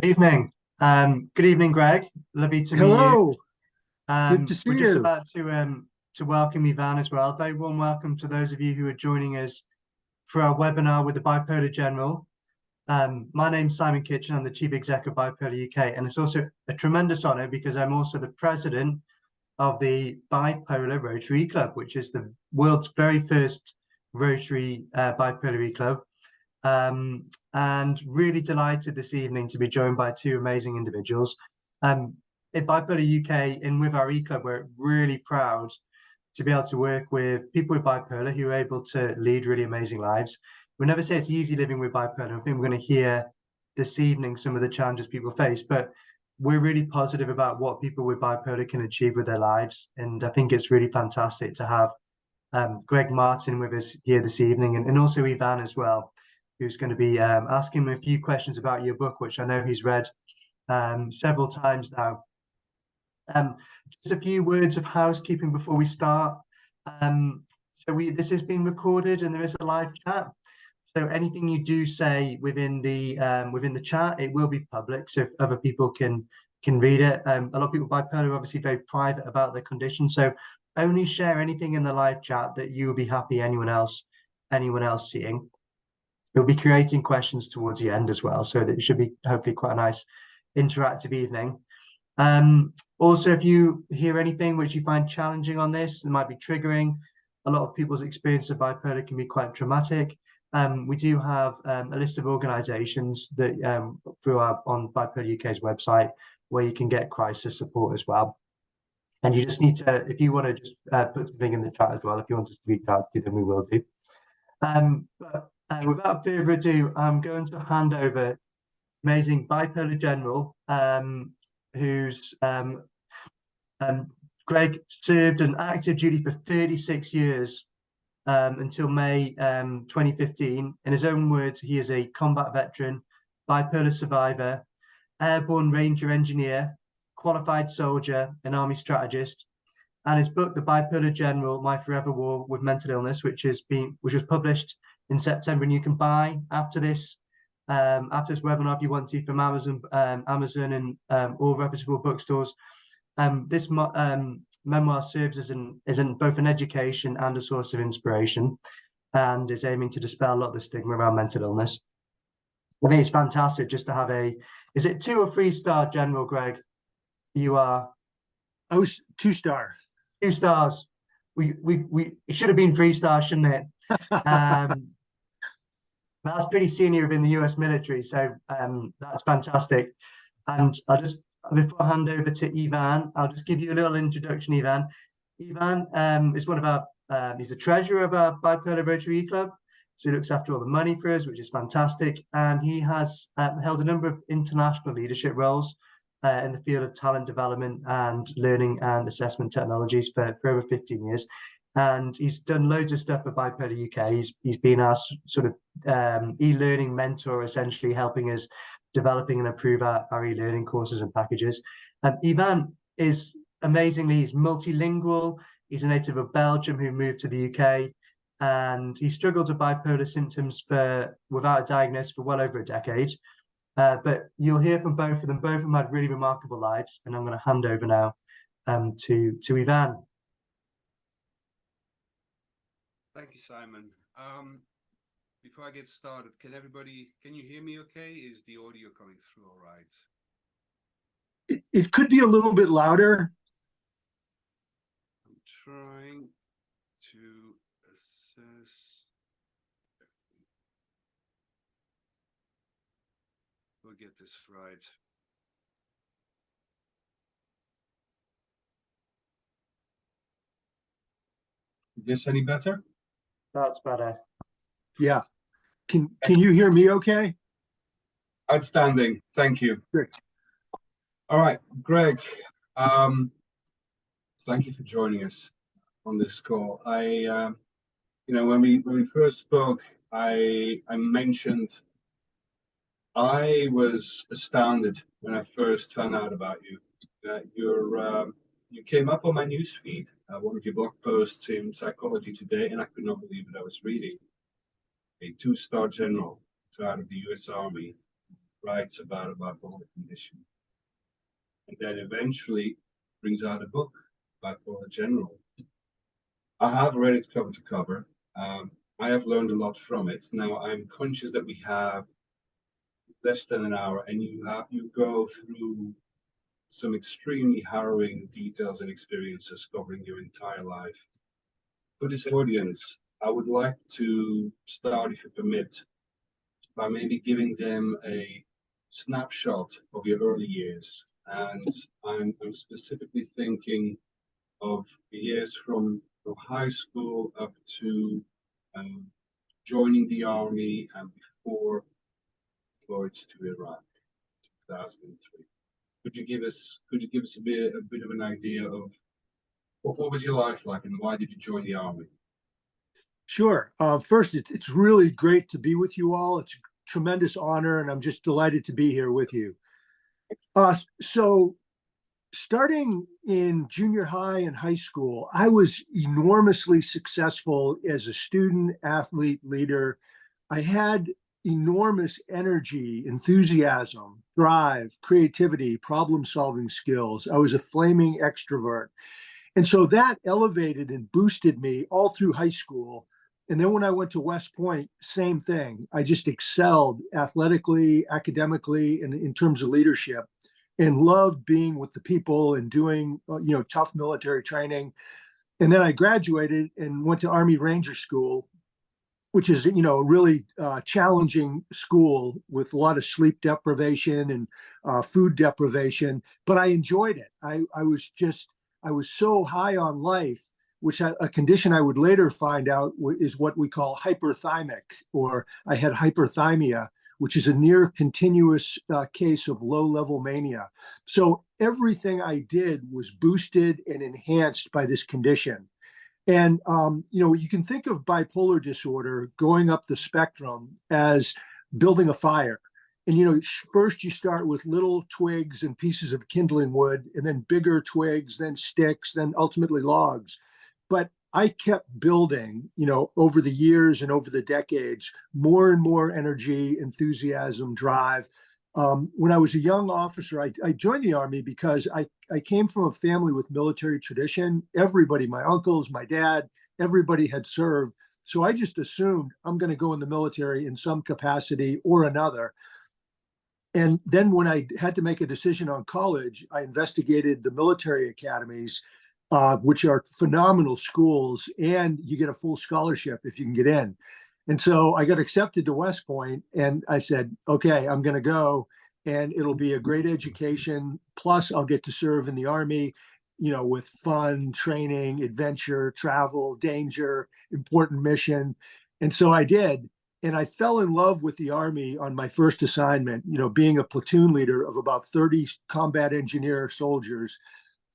Good evening. Good evening, Greg. Lovely to meet you. Hello, good to see We're just you. about to welcome Ivan as well. Very warm welcome to those of you who are joining us for our webinar with the Bipolar General. My name's Simon Kitchen. I'm the Chief Exec of Bipolar UK, and it's also a tremendous honour because I'm also the President of the Bipolar Rotary Club, which is the world's very first Rotary Bipolar Club. And really delighted this evening to be joined by two amazing individuals. At Bipolar UK and with our eClub, we're really proud to be able to work with people with bipolar who are able to lead really amazing lives. We never say it's easy living with bipolar. I think we're going to hear this evening some of the challenges people face, but we're really positive about what people with bipolar can achieve with their lives. And I think it's really fantastic to have Gregg Martin with us here this evening, and also Ivan as well, who's going to be asking him a few questions about your book, which I know he's read several times now. Just a few words of housekeeping before we start. This has been recorded and there is a live chat. So anything you do say within the chat, it will be public, so other people can read it. A lot of people with bipolar are obviously very private about their condition, so only share anything in the live chat that you will be happy anyone else seeing. We'll be creating questions towards the end as well, so that it should be hopefully quite a nice interactive evening. Also, if you hear anything which you find challenging on this, it might be triggering. A lot of people's experience of bipolar can be quite traumatic. We do have a list of organisations that on Bipolar UK's website where you can get crisis support as well. And you just need to, if you want to put something in the chat as well, if you want us to reach out to them, we will do. But without further ado, I'm going to hand over amazing Bipolar General, who's Gregg served an active duty for 36 years until May 2015. In his own words, he is a combat veteran, bipolar survivor, airborne ranger engineer, qualified soldier, and army strategist. And his book, The Bipolar General, My Forever War with Mental Illness, which was published in September, and you can buy after this webinar if you want to from Amazon and all reputable bookstores. This memoir serves as both an education and a source of inspiration, and is aiming to dispel a lot of the stigma around mental illness. I think it's fantastic just to have is it 2 or 3-star general, Greg? You are? Oh, 2-star. 2 stars. It should have been 3 stars, shouldn't it? That's pretty senior within the US military, so that's fantastic. And before I hand over to Ivan, I'll just give you a little introduction, Ivan. Ivan is one of our, he's the treasurer of our Bipolar Rotary Club, so he looks after all the money for us, which is fantastic. And he has held a number of international leadership roles in the field of talent development and learning and assessment technologies for over 15 years. And he's done loads of stuff at Bipolar UK. He's been our sort of e-learning mentor, essentially helping us developing and improve our e-learning courses and packages. Ivan is amazingly, he's multilingual. He's a native of Belgium who moved to the UK, and he struggled with bipolar symptoms without a diagnosis for well over a decade. But you'll hear from both of them. Both of them had really remarkable lives, and I'm going to hand over now to Ivan. Thank you, Simon. Before I get started, can you hear me okay? Is the audio coming through all right? It could be a little bit louder. I'm trying to assess. We'll get this right. Is this any better? That's better. Yeah. Can you hear me okay? Outstanding. Thank you. Great. All right, Greg, thank you for joining us on this call. When we first spoke, I mentioned I was astounded when I first found out about you. That you came up on my newsfeed, one of your blog posts in Psychology Today, and I could not believe what I was reading. A 2-star general out of the US Army, writes about a bipolar condition. And then eventually brings out a book, Bipolar General. I have read it cover to cover. I have learned a lot from it. Now I'm conscious that we have less than an hour, and you go through some extremely harrowing details and experiences covering your entire life. For this audience, I would like to start, if you permit, by maybe giving them a snapshot of your early years. And I'm specifically thinking of the years from high school up to joining the army and before deployed to Iraq, 2003. Could you give us a bit of an idea of what was your life like and why did you join the army? Sure. First, it's really great to be with you all. It's a tremendous honor, and I'm just delighted to be here with you. So starting in junior high and high school, I was enormously successful as a student, athlete, leader. I had enormous energy, enthusiasm, drive, creativity, problem-solving skills. I was a flaming extrovert. And so that elevated and boosted me all through high school. And then when I went to West Point, same thing. I just excelled athletically, academically, and in terms of leadership, and loved being with the people and doing, tough military training. And then I graduated and went to Army Ranger School, which is, a really challenging school with a lot of sleep deprivation and food deprivation. But I enjoyed it. I was so high on life, which a condition I would later find out is what we call hyperthymic, or I had hyperthymia, which is a near continuous case of low-level mania. So everything I did was boosted and enhanced by this condition. And, you can think of bipolar disorder going up the spectrum as building a fire. And, first you start with little twigs and pieces of kindling wood, and then bigger twigs, then sticks, then ultimately logs. But I kept building, over the years and over the decades, more and more energy, enthusiasm, drive. When I was a young officer, I joined the Army because I came from a family with military tradition. Everybody, my uncles, my dad, everybody had served. So I just assumed I'm going to go in the military in some capacity or another. And then when I had to make a decision on college, I investigated the military academies, which are phenomenal schools, and you get a full scholarship if you can get in. And so I got accepted to West Point, and I said, okay, I'm going to go, and it'll be a great education. Plus, I'll get to serve in the Army, with fun, training, adventure, travel, danger, important mission. And so I did. And I fell in love with the Army on my first assignment, being a platoon leader of about 30 combat engineer soldiers.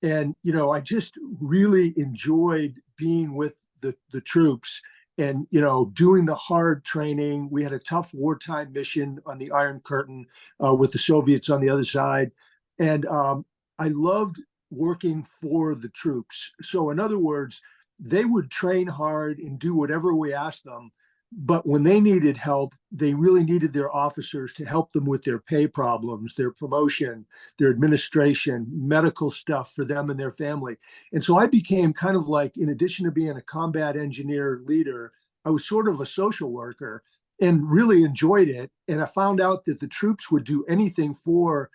And, I just really enjoyed being with the troops and, doing the hard training. We had a tough wartime mission on the Iron Curtain with the Soviets on the other side. And I loved working for the troops. So in other words, they would train hard and do whatever we asked them. But when they needed help, they really needed their officers to help them with their pay problems, their promotion, their administration, medical stuff for them and their family. And so I became kind of like, in addition to being a combat engineer leader, I was sort of a social worker and really enjoyed it. And I found out that the troops would do anything for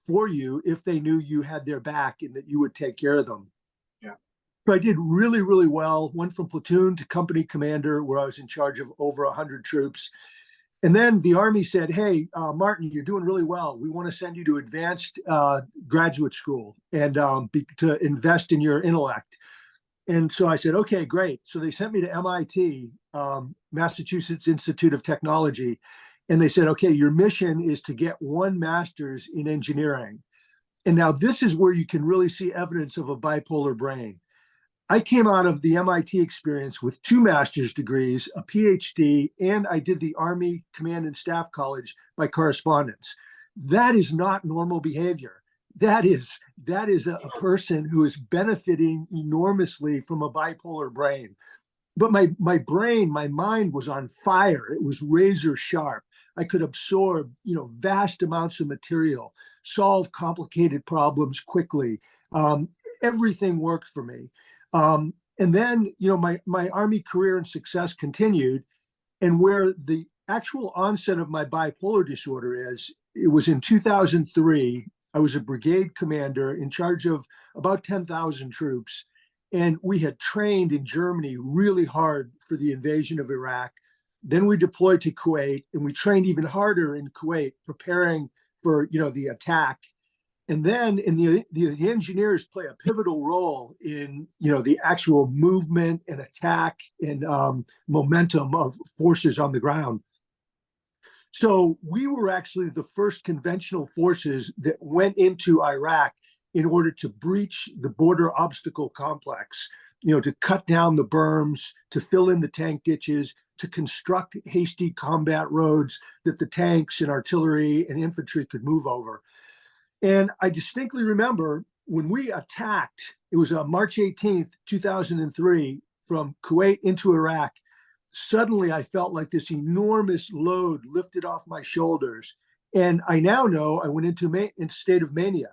you if they knew you had their back and that you would take care of them. So I did really, really well, went from platoon to company commander, where I was in charge of over 100 troops. And then the Army said, hey, Martin, you're doing really well. We want to send you to advanced graduate school and to invest in your intellect. And so I said, okay, great. So they sent me to MIT, Massachusetts Institute of Technology. And they said, okay, your mission is to get 1 master's in engineering. And now this is where you can really see evidence of a bipolar brain. I came out of the MIT experience with 2 master's degrees, a PhD, and I did the Army Command and Staff College by correspondence. That is not normal behavior. That is a person who is benefiting enormously from a bipolar brain. but my brain, my mind was on fire. It was razor sharp. I could absorb, vast amounts of material, solve complicated problems quickly. Um, Everything worked for me. And then, my Army career and success continued. And where the actual onset of my bipolar disorder is, it was in 2003. I was a brigade commander in charge of about 10,000 troops. And we had trained in Germany really hard for the invasion of Iraq. Then we deployed to Kuwait, and we trained even harder in Kuwait, preparing for the attack. And then the engineers play a pivotal role in the actual movement and attack and momentum of forces on the ground. So we were actually the first conventional forces that went into Iraq in order to breach the border obstacle complex, to cut down the berms, to fill in the tank ditches, to construct hasty combat roads that the tanks and artillery and infantry could move over. And I distinctly remember when we attacked, it was March 18th, 2003, from Kuwait into Iraq. Suddenly I felt like this enormous load lifted off my shoulders. And I now know I went into a state of mania.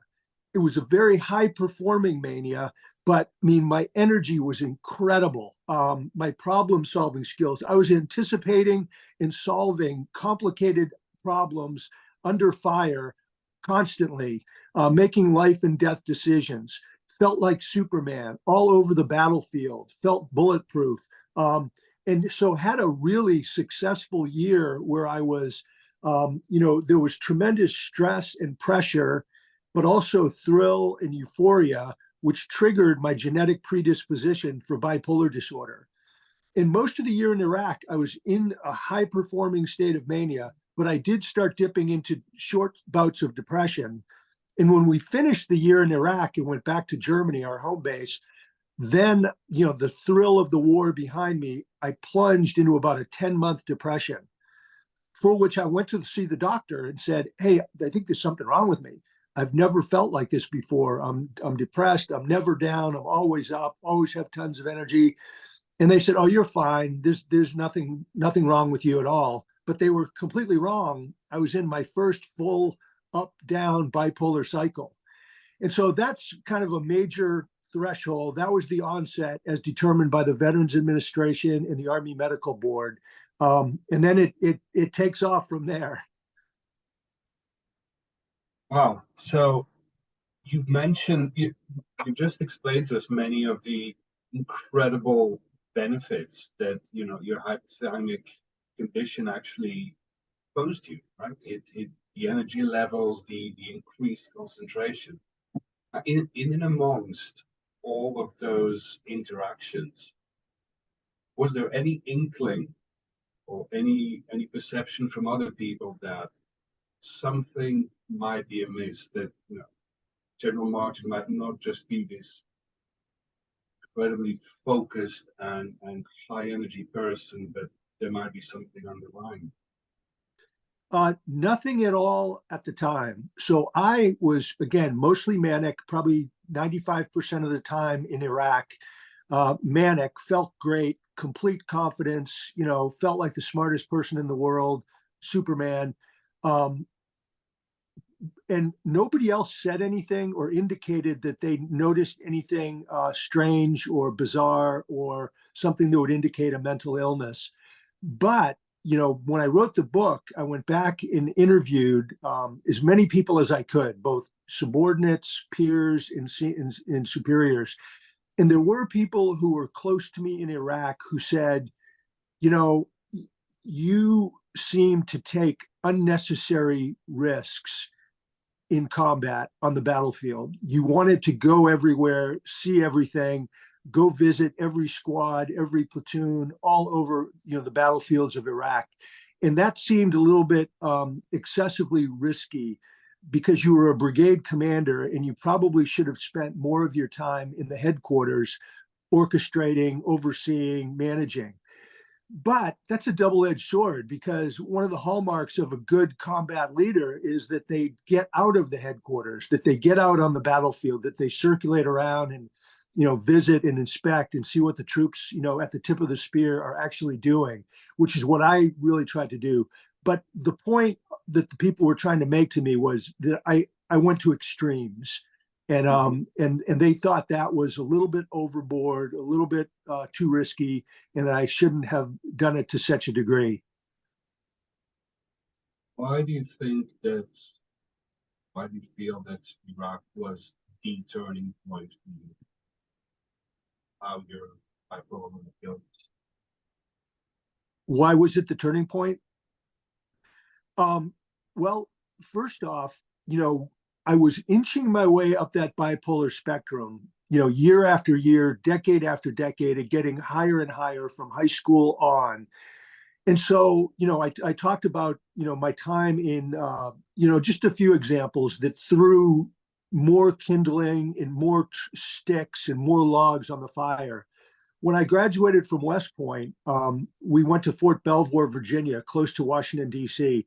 It was a very high performing mania, but I mean, my energy was incredible. My problem solving skills, I was anticipating and solving complicated problems under fire constantly, making life and death decisions, felt like Superman all over the battlefield, felt bulletproof. And so had a really successful year where I was, there was tremendous stress and pressure, but also thrill and euphoria, which triggered my genetic predisposition for bipolar disorder. And most of the year in Iraq, I was in a high performing state of mania, but I did start dipping into short bouts of depression. And when we finished the year in Iraq and went back to Germany, our home base, then, the thrill of the war behind me, I plunged into about a 10-month depression, for which I went to see the doctor and said, "Hey, I think there's something wrong with me. I've never felt like this before. I'm depressed. I'm never down. I'm always up, always have tons of energy." And they said, "Oh, you're fine. There's nothing wrong with you at all." But they were completely wrong. I was in my first full up-down bipolar cycle. And so that's kind of a major threshold. That was the onset as determined by the Veterans Administration and the Army Medical Board. And then it takes off from there. Wow. So you just explained to us many of the incredible benefits that your hypothalamic condition actually posed you, right? The energy levels, the increased concentration. In and amongst all of those interactions, was there any inkling or any perception from other people that something might be amiss, that General Martin might not just be this incredibly focused and high energy person, but there might be something underlying? Nothing at all at the time. So I was, again, mostly manic, probably 95% of the time in Iraq. Manic, felt great, complete confidence, felt like the smartest person in the world, Superman. And nobody else said anything or indicated that they noticed anything strange or bizarre or something that would indicate a mental illness. But when I wrote the book, I went back and interviewed as many people as I could, both subordinates, peers, and superiors. And there were people who were close to me in Iraq who said, you seem to take unnecessary risks in combat on the battlefield. You wanted to go everywhere, see everything, go visit every squad, every platoon, all over the battlefields of Iraq. And that seemed a little bit excessively risky because you were a brigade commander and you probably should have spent more of your time in the headquarters orchestrating, overseeing, managing. But that's a double-edged sword, because one of the hallmarks of a good combat leader is that they get out of the headquarters, that they get out on the battlefield, that they circulate around visit and inspect and see what the troops, at the tip of the spear are actually doing, which is what I really tried to do. But the point that the people were trying to make to me was that I went to extremes, and and they thought that was a little bit overboard, a little bit too risky, and that I shouldn't have done it to such a degree. Why do you think that? Why do you feel that Iraq was the turning point for you? How your bipolar killed? Why was it the turning point? Well, first off, I was inching my way up that bipolar spectrum, year after year, decade after decade, and getting higher and higher from high school on. And so, I talked about, my time in, just a few examples that threw more kindling and more sticks and more logs on the fire. When I graduated from West Point, we went to Fort Belvoir, Virginia, close to Washington, D.C.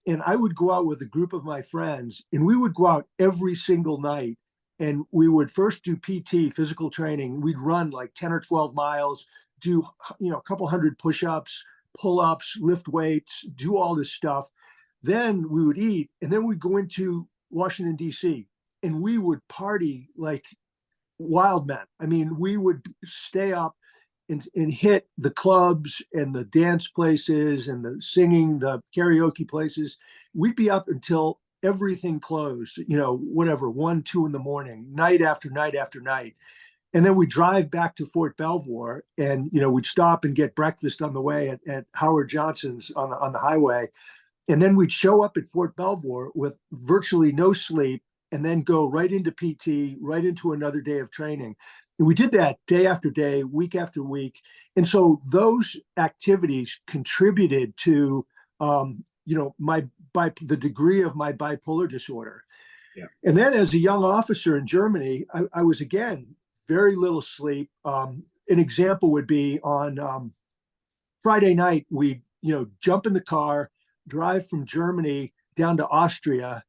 And I would go out with a group of my friends, and we would go out every single night. And we would first do PT, physical training. We'd run like 10 or 12 miles, do, a couple hundred push-ups, pull-ups, lift weights, do all this stuff. Then we would eat, and then we'd go into Washington, D.C., and we would party like wild men. I mean, we would stay up and hit the clubs and the dance places and the singing, the karaoke places. We'd be up until everything closed, whatever, 1, 2 in the morning, night after night after night. And then we drive back to Fort Belvoir, and we'd stop and get breakfast on the way at Howard Johnson's on the highway. And then we'd show up at Fort Belvoir with virtually no sleep, and then go right into PT, right into another day of training. And we did that day after day, week after week. And so those activities contributed to, the degree of my bipolar disorder. Yeah. And then as a young officer in Germany, I was, again, very little sleep. An example would be on Friday night, we'd, jump in the car, drive from Germany down to Austria,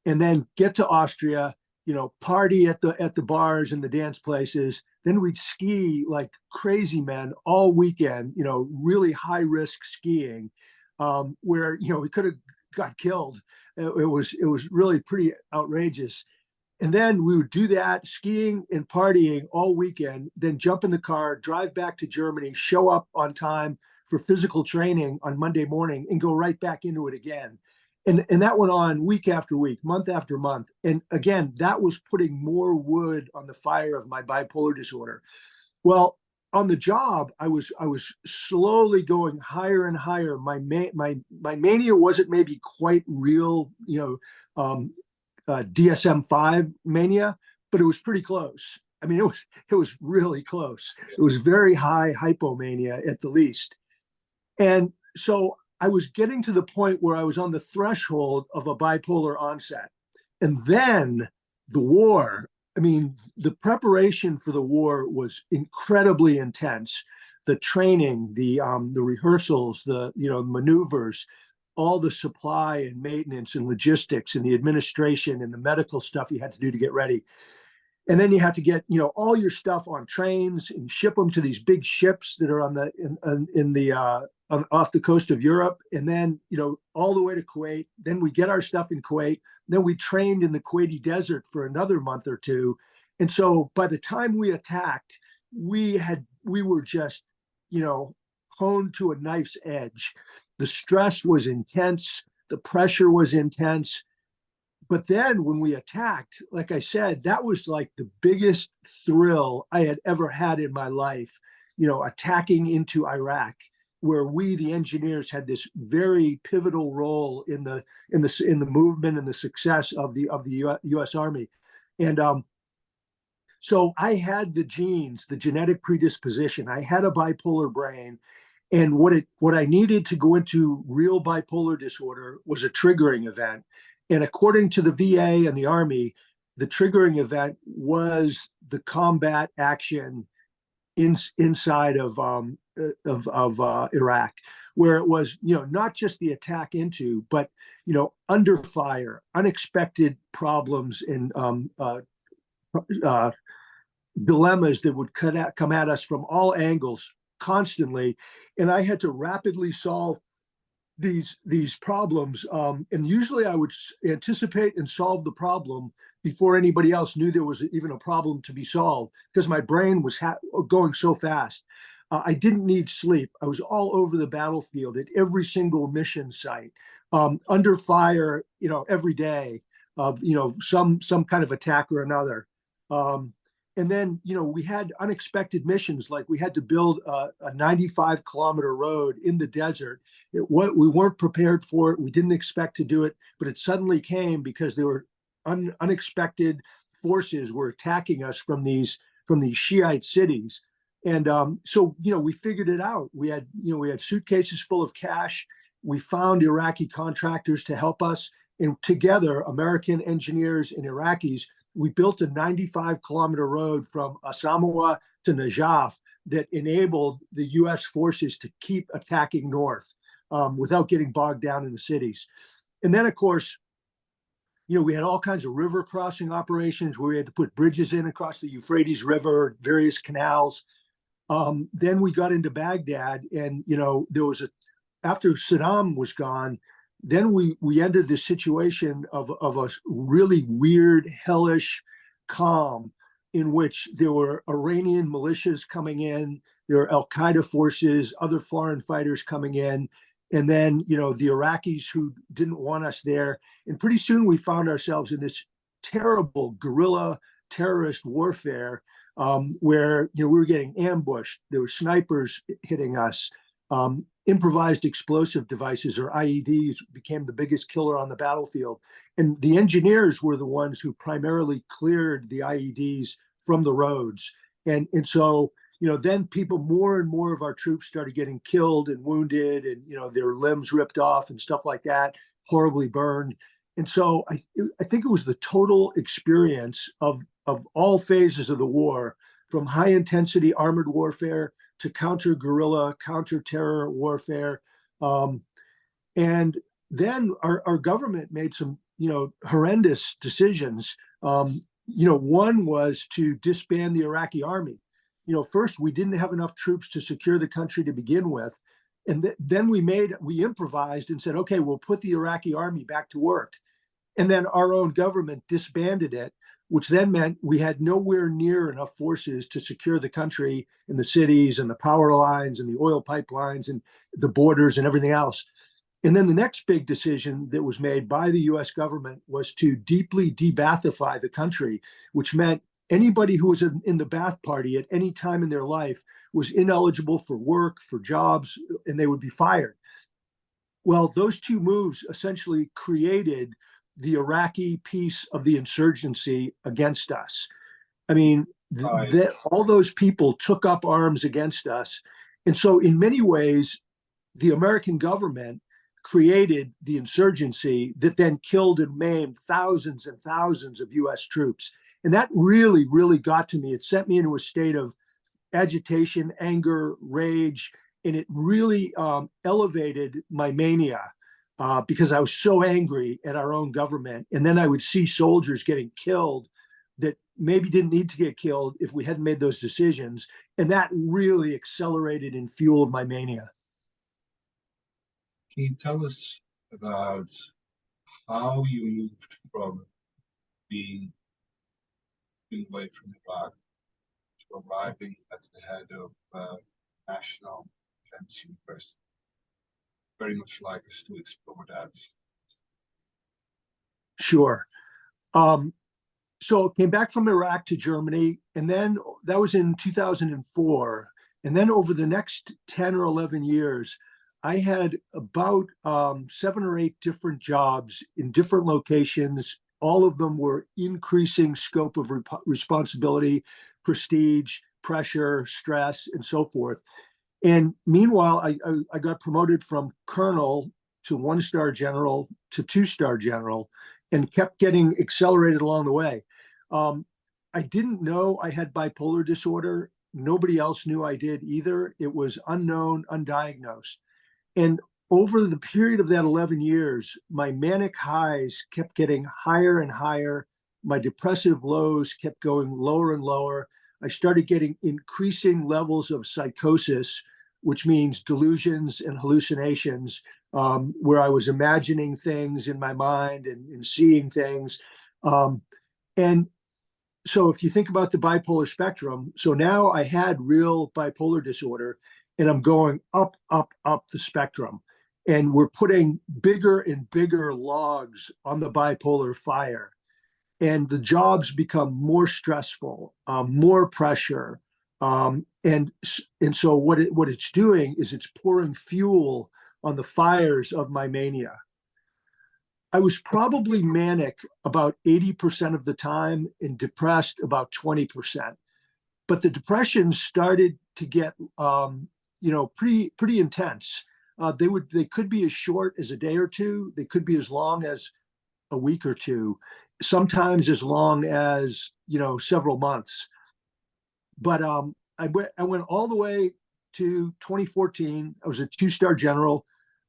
and then get to Austria, party at the bars and the dance places. Then we'd ski like crazy men all weekend, really high risk skiing, where, we could have got killed. It was really pretty outrageous. And then we would do that, skiing and partying all weekend, then jump in the car, drive back to Germany, show up on time for physical training on Monday morning, and go right back into it again. And that went on week after week, month after month. And again, that was putting more wood on the fire of my bipolar disorder. Well, on the job, I was slowly going higher and higher. My mania wasn't maybe quite real, DSM-5 mania, but it was pretty close. I mean, it was really close. It was very high hypomania at the least. And so I was getting to the point where I was on the threshold of a bipolar onset. And then the war, the preparation for the war was incredibly intense. The training, the rehearsals, the maneuvers, all the supply and maintenance and logistics and the administration and the medical stuff you had to do to get ready. And then you have to get, all your stuff on trains and ship them to these big ships that are off the coast of Europe. And then, all the way to Kuwait. Then we get our stuff in Kuwait. Then we trained in the Kuwaiti desert for another month or two. And so by the time we attacked, we were just, honed to a knife's edge. The stress was intense. The pressure was intense. But then when we attacked, like I said, that was like the biggest thrill I had ever had in my life, attacking into Iraq, where we, the engineers, had this very pivotal role in the movement and the success of the U.S. Army. And so I had the genes, the genetic predisposition. I had a bipolar brain. And what I needed to go into real bipolar disorder was a triggering event. And according to the VA and the Army, the triggering event was the combat action inside of Iraq, where it was, not just the attack into, but, under fire, unexpected problems in dilemmas that would come at us from all angles constantly, and I had to rapidly solve these problems. And usually I would anticipate and solve the problem before anybody else knew there was even a problem to be solved, because my brain was going so fast. I didn't need sleep. I was all over the battlefield at every single mission site, under fire, every day of, some kind of attack or another. And then, we had unexpected missions, like we had to build a 95-kilometer road in the desert. We weren't prepared for it. We didn't expect to do it, but it suddenly came because there were unexpected forces were attacking us from these Shiite cities. And so, we figured it out. We had suitcases full of cash. We found Iraqi contractors to help us. And together, American engineers and Iraqis, we built a 95-kilometer road from Asamawa to Najaf that enabled the U.S. forces to keep attacking north without getting bogged down in the cities. And then, of course, we had all kinds of river crossing operations where we had to put bridges in across the Euphrates River, various canals. Then we got into Baghdad, and there was after Saddam was gone, then we entered this situation of a really weird, hellish calm in which there were Iranian militias coming in, there were Al Qaeda forces, other foreign fighters coming in, and then the Iraqis who didn't want us there. And pretty soon we found ourselves in this terrible guerrilla terrorist warfare, where we were getting ambushed. There were snipers hitting us. Improvised explosive devices, or IEDs, became the biggest killer on the battlefield. And the engineers were the ones who primarily cleared the IEDs from the roads. And so, then more and more of our troops started getting killed and wounded, and, their limbs ripped off and stuff like that, horribly burned. And so I think it was the total experience of all phases of the war, from high intensity armored warfare to counter guerrilla, counter terror warfare. And then our government made some, horrendous decisions. One was to disband the Iraqi army. First, we didn't have enough troops to secure the country to begin with. And then we improvised and said, okay, we'll put the Iraqi army back to work. And then our own government disbanded it, which then meant we had nowhere near enough forces to secure the country and the cities and the power lines and the oil pipelines and the borders and everything else. And then the next big decision that was made by the US government was to deeply de-Baathify the country, which meant anybody who was in the Baath Party at any time in their life was ineligible for work, for jobs, and they would be fired. Well, those two moves essentially created the Iraqi piece of the insurgency against us. I mean, all those people took up arms against us. And so in many ways, the American government created the insurgency that then killed and maimed thousands and thousands of US troops. And that really, really got to me. It sent me into a state of agitation, anger, rage, and it really elevated my mania. Because I was so angry at our own government. And then I would see soldiers getting killed that maybe didn't need to get killed if we hadn't made those decisions. And that really accelerated and fueled my mania. Can you tell us about how you moved from being away from Iraq to arriving at the head of National Defense University? Very much like us to explore that. Sure. So came back from Iraq to Germany, and then that was in 2004. And then over the next 10 or 11 years, I had about 7 or 8 different jobs in different locations. All of them were increasing scope of responsibility, prestige, pressure, stress, and so forth. And meanwhile, I got promoted from colonel to 1-star general to 2-star general, and kept getting accelerated along the way. I didn't know I had bipolar disorder. Nobody else knew I did either. It was unknown, undiagnosed. And over the period of that 11 years, my manic highs kept getting higher and higher. My depressive lows kept going lower and lower I started getting increasing levels of psychosis, which means delusions and hallucinations, where I was imagining things in my mind and seeing things. And so if you think about the bipolar spectrum, so now I had real bipolar disorder, and I'm going up, up, up the spectrum. And we're putting bigger and bigger logs on the bipolar fire. And the jobs become more stressful, more pressure. And so what it's doing is it's pouring fuel on the fires of my mania. I was probably manic about 80% of the time and depressed about 20%. But the depression started to get, pretty intense. They could be as short as a day or two. They could be as long as a week or two, sometimes as long as, several months. But I went all the way to 2014. I was a 2-star general,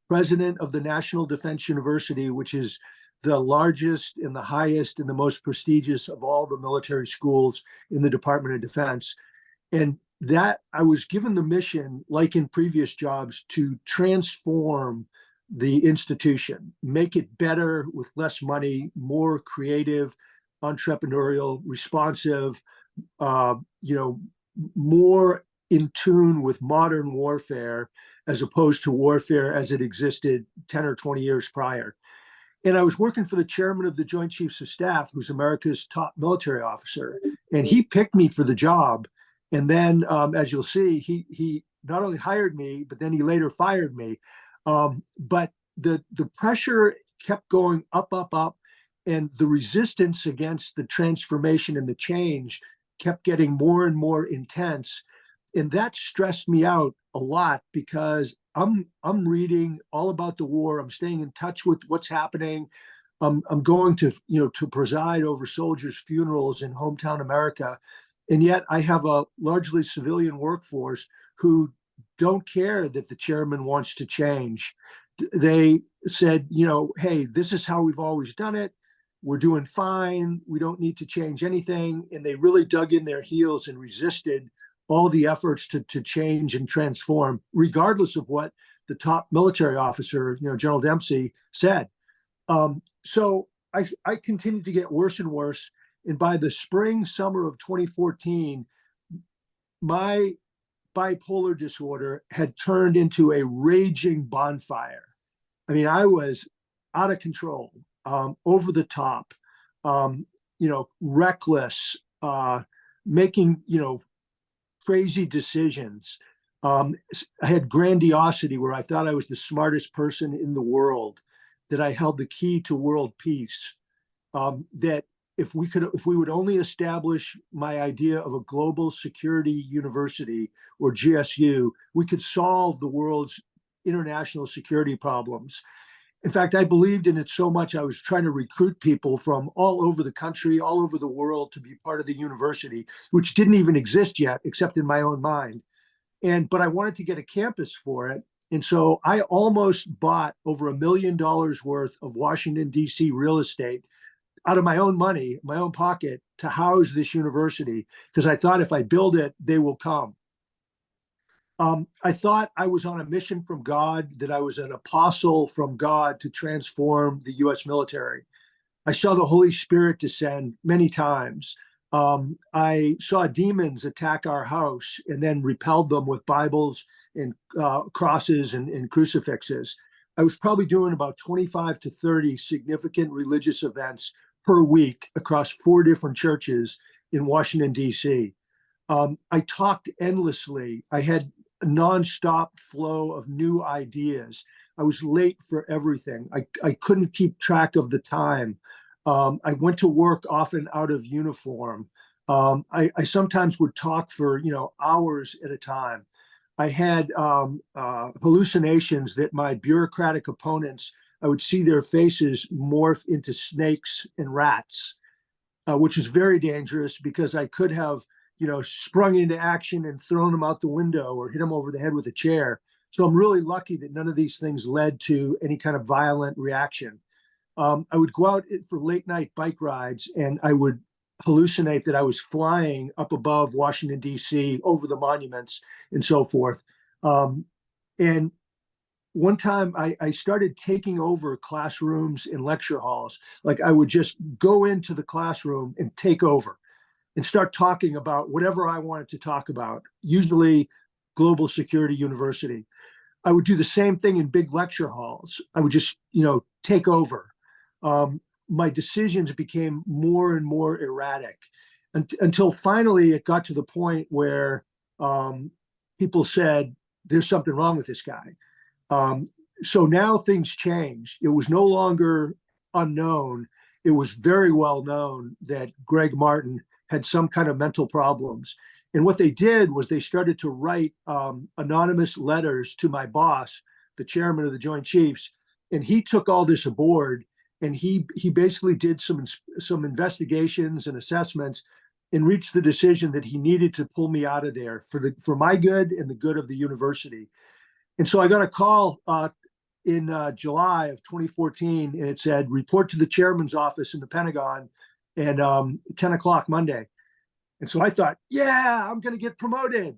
president of the National Defense University, which is the largest and the highest and the most prestigious of all the military schools in the Department of Defense. And that I was given the mission, like in previous jobs, to transform the institution, make it better with less money, more creative, entrepreneurial, responsive, more in tune with modern warfare, as opposed to warfare as it existed 10 or 20 years prior. And I was working for the chairman of the Joint Chiefs of Staff, who's America's top military officer. And he picked me for the job. And then, as you'll see, he not only hired me, but then he later fired me. But the pressure kept going up, up, up. And the resistance against the transformation and the change kept getting more and more intense. And that stressed me out a lot, because I'm reading all about the war. I'm staying in touch with what's happening. I'm going to preside over soldiers' funerals in hometown America. And yet I have a largely civilian workforce who don't care that the chairman wants to change. They said, hey, this is how we've always done it. We're doing fine. We don't need to change anything. And they really dug in their heels and resisted all the efforts to change and transform, regardless of what the top military officer, General Dempsey, said. So I continued to get worse and worse. And by the spring, summer of 2014, my bipolar disorder had turned into a raging bonfire. I mean, I was out of control, over the top, reckless, making, crazy decisions. I had grandiosity where I thought I was the smartest person in the world, that I held the key to world peace, that if we would only establish my idea of a global security university, or GSU, we could solve the world's international security problems. In fact, I believed in it so much, I was trying to recruit people from all over the country, all over the world, to be part of the university, which didn't even exist yet, except in my own mind. But I wanted to get a campus for it. And so I almost bought over $1 million worth of Washington, D.C. real estate out of my own money, my own pocket, to house this university, because I thought if I build it, they will come. I thought I was on a mission from God, that I was an apostle from God to transform the U.S. military. I saw the Holy Spirit descend many times. I saw demons attack our house and then repelled them with Bibles and crosses and crucifixes. I was probably doing about 25 to 30 significant religious events per week across 4 different churches in Washington, D.C. I talked endlessly. I had a nonstop flow of new ideas. I was late for everything. I couldn't keep track of the time. I went to work often out of uniform. I sometimes would talk for hours at a time. I had hallucinations that my bureaucratic opponents, I would see their faces morph into snakes and rats, which is very dangerous, because I could have sprung into action and thrown them out the window or hit them over the head with a chair. So I'm really lucky that none of these things led to any kind of violent reaction. I would go out for late night bike rides, and I would hallucinate that I was flying up above Washington, D.C., over the monuments and so forth. And one time I started taking over classrooms and lecture halls. Like I would just go into the classroom and take over and start talking about whatever I wanted to talk about, usually global security university. I would do the same thing in big lecture halls. I would just, take over. My decisions became more and more erratic until finally it got to the point where people said, there's something wrong with this guy. So now things changed. It was no longer unknown. It was very well known that Gregg Martin had some kind of mental problems. And what they did was they started to write anonymous letters to my boss, the chairman of the Joint Chiefs, and he took all this aboard. And he basically did some investigations and assessments and reached the decision that he needed to pull me out of there for my good and the good of the university. And so I got a call in July of 2014, and it said, report to the chairman's office in the Pentagon at 10 o'clock Monday. And so I thought, yeah, I'm going to get promoted.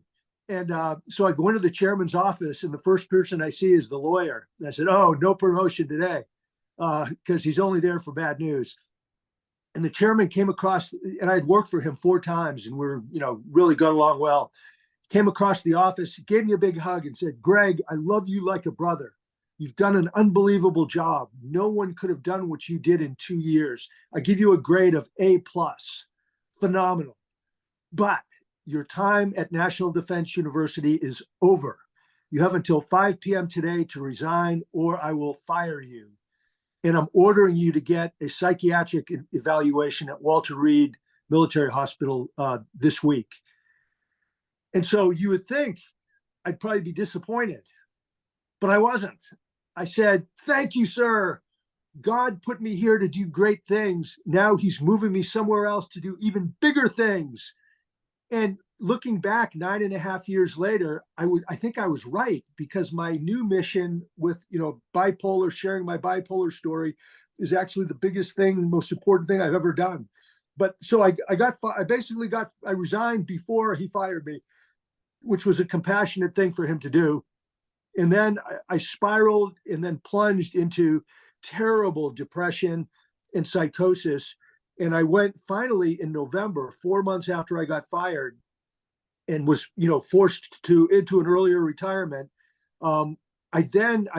And so I go into the chairman's office, and the first person I see is the lawyer. And I said, oh, no promotion today, because he's only there for bad news. And the chairman came across, and I had worked for him 4 times, and we're, really got along well. Came across the office, gave me a big hug and said, Gregg, I love you like a brother. You've done an unbelievable job. No one could have done what you did in 2 years. I give you a grade of A+. Phenomenal. But your time at National Defense University is over. You have until 5 p.m. today to resign, or I will fire you. And I'm ordering you to get a psychiatric evaluation at Walter Reed Military Hospital this week. And so you would think I'd probably be disappointed, but I wasn't. I said, thank you, sir. God put me here to do great things. Now he's moving me somewhere else to do even bigger things. And looking back 9.5 years later, I think I was right, because my new mission with, bipolar, sharing my bipolar story, is actually the biggest thing, most important thing I've ever done. But so I resigned before he fired me, which was a compassionate thing for him to do. And then I spiraled and then plunged into terrible depression and psychosis. And I went finally in November, 4 months after I got fired, and was, forced into an earlier retirement. I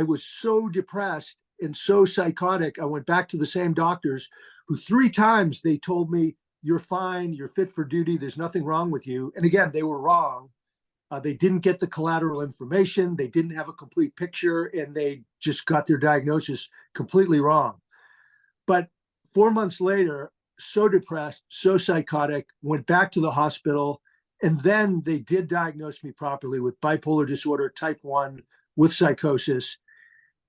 was so depressed and so psychotic. I went back to the same doctors who 3 times they told me, you're fine, you're fit for duty, there's nothing wrong with you. And again, they were wrong. They didn't get the collateral information. They didn't have a complete picture, and they just got their diagnosis completely wrong. But 4 months later, so depressed, so psychotic, went back to the hospital. And then they did diagnose me properly with bipolar disorder type 1 with psychosis.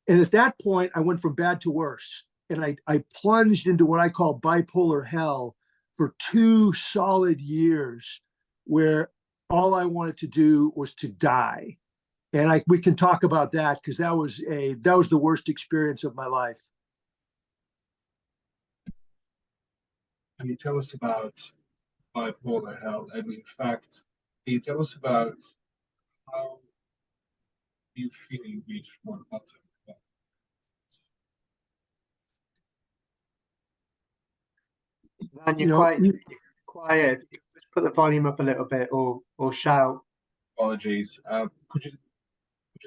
And at that point, I went from bad to worse. And I plunged into what I call bipolar hell for 2 solid years, where all I wanted to do was to die. And we can talk about that, because that was the worst experience of my life. Can you tell us about bipolar health? And in fact, can you tell us about how you feel you reached one bottom? And you're quiet. If you could just put the volume up a little bit, or shout. Apologies. Could you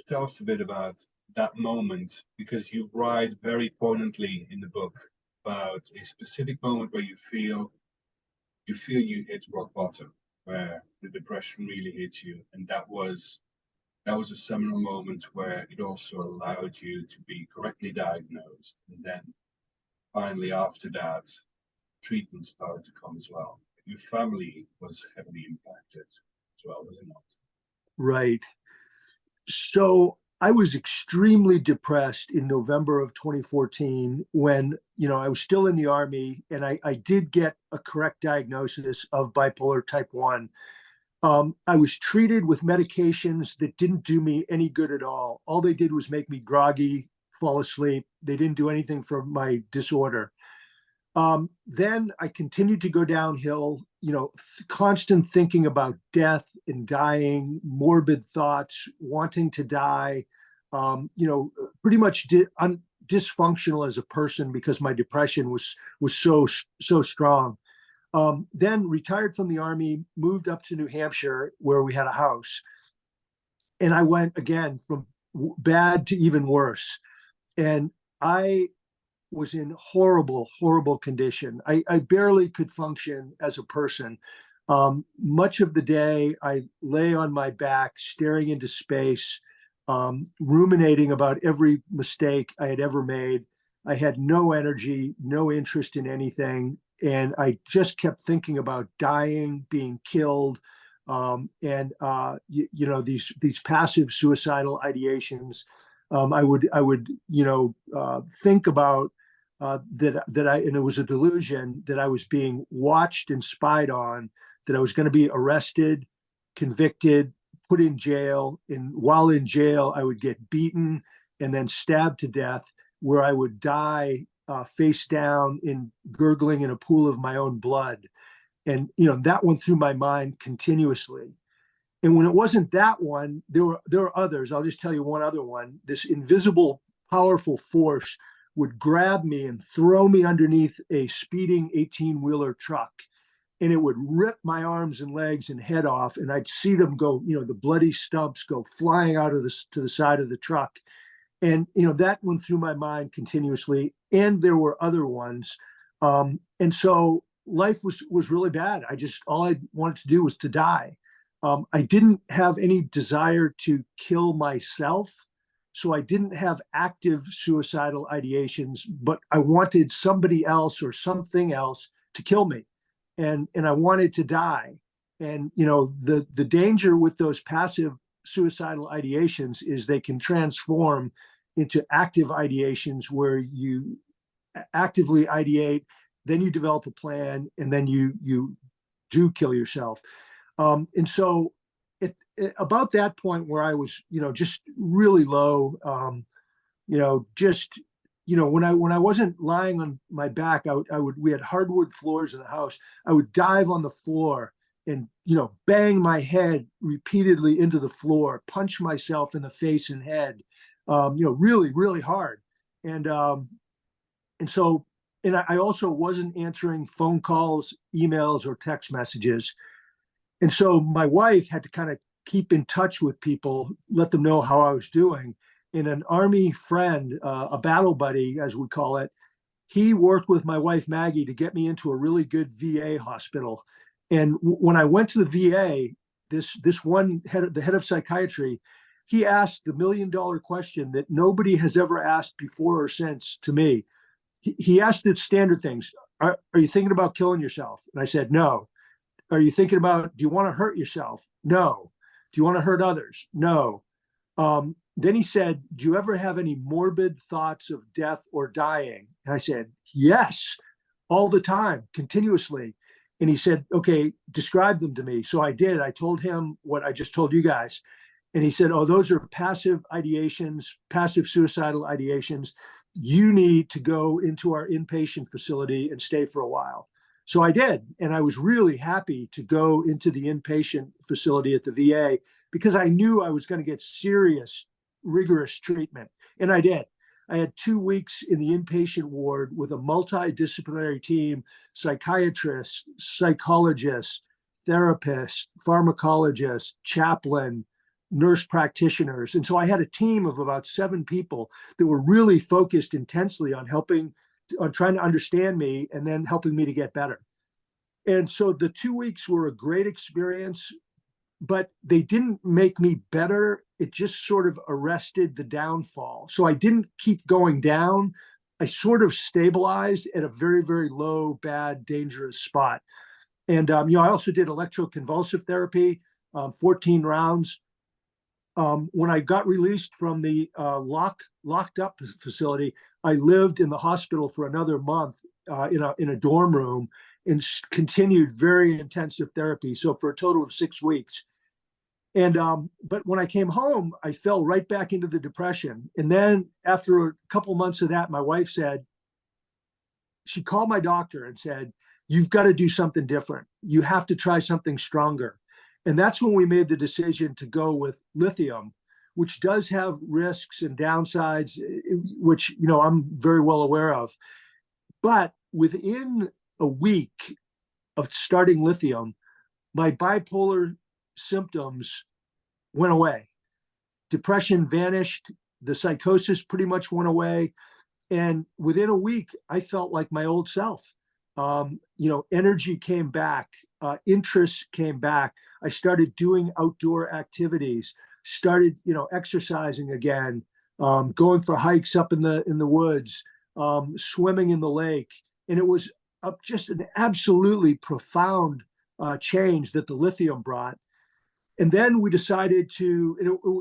tell us a bit about that moment? Because you write very poignantly in the book about a specific moment where you feel you hit rock bottom, where the depression really hits you, and that was a seminal moment where it also allowed you to be correctly diagnosed, and then finally after that, treatment started to come as well. Your family was heavily impacted as well, was it not? Right. So I was extremely depressed in November of 2014 when, I was still in the Army, and I did get a correct diagnosis of bipolar type 1. I was treated with medications that didn't do me any good at all. All they did was make me groggy, fall asleep. They didn't do anything for my disorder. Then I continued to go downhill, constant thinking about death and dying, morbid thoughts, wanting to die, pretty much dysfunctional as a person because my depression was so strong. Then retired from the Army, moved up to New Hampshire where we had a house. And I went again from bad to even worse. And I was in horrible condition. I barely could function as a person. Much of the day, I lay on my back, staring into space, ruminating about every mistake I had ever made. I had no energy, no interest in anything. And I just kept thinking about dying, being killed, and these passive suicidal ideations. I would think about and it was a delusion that I was being watched and spied on, that I was going to be arrested, convicted, put in jail, and while in jail, I would get beaten and then stabbed to death, where I would die face down in gurgling in a pool of my own blood. And that went through my mind continuously. And when it wasn't that one, there were others. I'll just tell you one other one. This invisible, powerful force would grab me and throw me underneath a speeding 18-wheeler truck. And it would rip my arms and legs and head off. And I'd see them go, the bloody stumps go flying out of to the side of the truck. And, that went through my mind continuously. And there were other ones. And so life was really bad. All I wanted to do was to die. I didn't have any desire to kill myself. So I didn't have active suicidal ideations, but I wanted somebody else or something else to kill me. And I wanted to die. And, the danger with those passive suicidal ideations is they can transform into active ideations where you actively ideate, then you develop a plan, and then you do kill yourself. And so about that point where I was, just really low, when I wasn't lying on my back, we had hardwood floors in the house. I would dive on the floor and, bang my head repeatedly into the floor, punch myself in the face and head, really, really hard. And so I also wasn't answering phone calls, emails, or text messages. And so my wife had to kind of keep in touch with people, let them know how I was doing. And an Army friend, a battle buddy, as we call it, he worked with my wife, Maggie, to get me into a really good VA hospital. And when I went to the VA, this one the head of psychiatry, he asked the $1 million question that nobody has ever asked before or since to me. He asked the standard things. Are you thinking about killing yourself? And I said, no. Are you thinking about, do you want to hurt yourself? No. Do you want to hurt others? No. Then he said, do you ever have any morbid thoughts of death or dying? And I said, yes, all the time, continuously. And he said, okay, describe them to me. So I did. I told him what I just told you guys. And he said, oh, those are passive ideations, passive suicidal ideations. You need to go into our inpatient facility and stay for a while. So I did. And I was really happy to go into the inpatient facility at the VA because I knew I was going to get serious, rigorous treatment. And I did. I had 2 weeks in the inpatient ward with a multidisciplinary team, psychiatrists, psychologists, therapists, pharmacologists, chaplain, nurse practitioners. And so I had a team of about 7 people that were really focused intensely on trying to understand me and then helping me to get better. And so the 2 weeks were a great experience, but they didn't make me better. It just sort of arrested the downfall. So I didn't keep going down. I sort of stabilized at a very, very low, bad, dangerous spot. And, I also did electroconvulsive therapy, 14 rounds. When I got released from the locked up facility, I lived in the hospital for another month in a dorm room and continued very intensive therapy. So for a total of 6 weeks. And but when I came home, I fell right back into the depression. And then after a couple months of that, my wife said, she called my doctor and said, "You've got to do something different. You have to try something stronger." And that's when we made the decision to go with lithium, which does have risks and downsides, which, I'm very well aware of. But within a week of starting lithium, my bipolar symptoms went away. Depression vanished. The psychosis pretty much went away. And within a week, I felt like my old self. Energy came back, interests came back. I started doing outdoor activities, started, exercising again, going for hikes up in the woods, swimming in the lake. And it was just an absolutely profound change that the lithium brought. And then we decided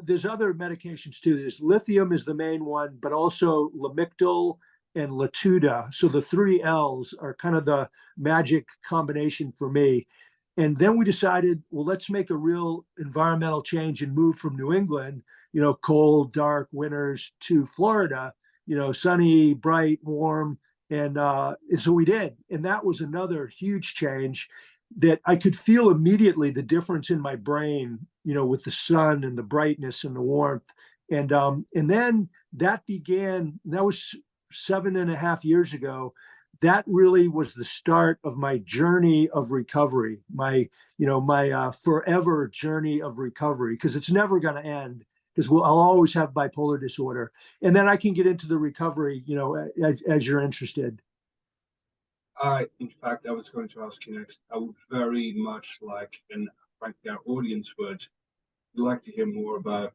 there's other medications too. There's lithium is the main one, but also Lamictal and Latuda. So the 3 L's are kind of the magic combination for me. And then we decided, well, let's make a real environmental change and move from New England, cold, dark winters, to Florida, sunny, bright, warm. And so we did. And that was another huge change that I could feel immediately the difference in my brain, with the sun and the brightness and the warmth. And then that was 7.5 years ago. That really was the start of my journey of recovery, my forever journey of recovery, because it's never going to end, because I'll always have bipolar disorder. And then I can get into the recovery, as you're interested. In fact, I was going to ask you next. I would very much like, and frankly, our audience would like to hear more about,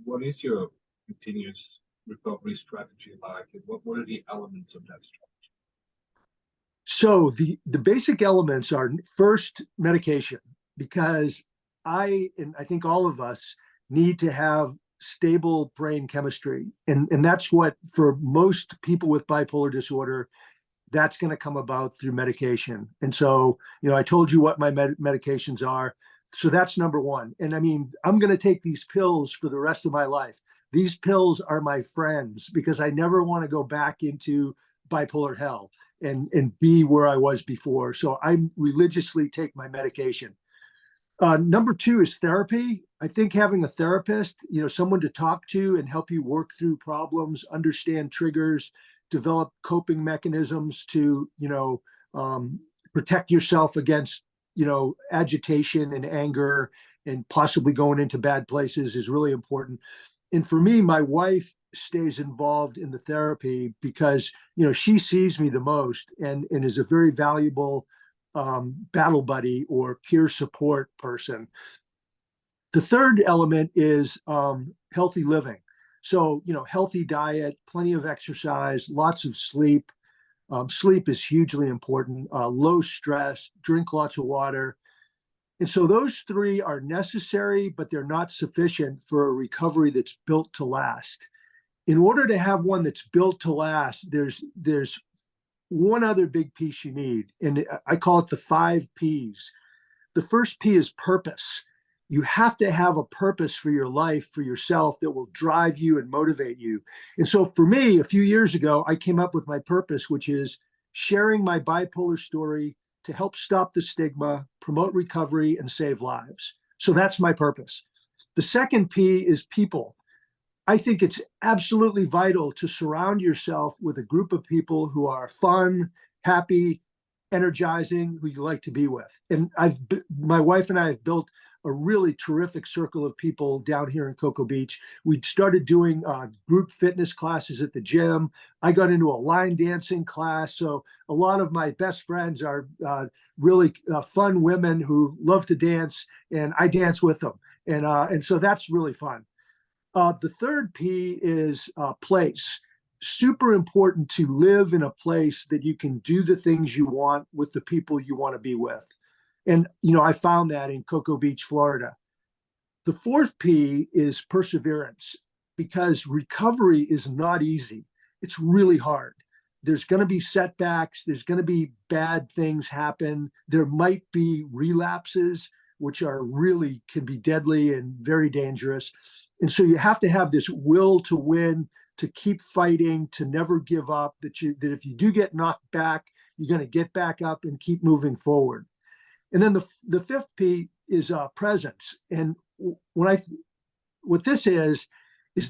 what is your continuous recovery strategy like, and what are the elements of that strategy? So the basic elements are, first, medication, because I think all of us need to have stable brain chemistry. And that's what, for most people with bipolar disorder, that's going to come about through medication. And so, I told you what my medications are. So that's number one. And I mean, I'm going to take these pills for the rest of my life. These pills are my friends, because I never want to go back into bipolar hell and be where I was before. So I religiously take my medication. Number two is therapy. I think having a therapist, someone to talk to and help you work through problems, understand triggers, develop coping mechanisms to, protect yourself against, agitation and anger and possibly going into bad places, is really important. And for me, my wife stays involved in the therapy because, she sees me the most and is a very valuable battle buddy or peer support person. The third element is healthy living. So, healthy diet, plenty of exercise, lots of sleep. Sleep is hugely important. Low stress, drink lots of water. And so those three are necessary, but they're not sufficient for a recovery that's built to last. In order to have one that's built to last, there's one other big piece you need, and I call it the 5 Ps. The first P is purpose. You have to have a purpose for your life, for yourself, that will drive you and motivate you. And so for me, a few years ago, I came up with my purpose, which is sharing my bipolar story to help stop the stigma, promote recovery, and save lives. So that's my purpose. The second P is people. I think it's absolutely vital to surround yourself with a group of people who are fun, happy, energizing, who you like to be with. And my wife and I have built a really terrific circle of people down here in Cocoa Beach. We started doing group fitness classes at the gym. I got into a line dancing class. So a lot of my best friends are really fun women who love to dance, and I dance with them. And so that's really fun. The third P is place. Super important to live in a place that you can do the things you want with the people you want to be with. And, I found that in Cocoa Beach, Florida. The fourth P is perseverance, because recovery is not easy. It's really hard. There's going to be setbacks. There's going to be bad things happen. There might be relapses, which can be deadly and very dangerous. And so you have to have this will to win, to keep fighting, to never give up, that if you do get knocked back, you're going to get back up and keep moving forward. And then the fifth P is presence. And what this is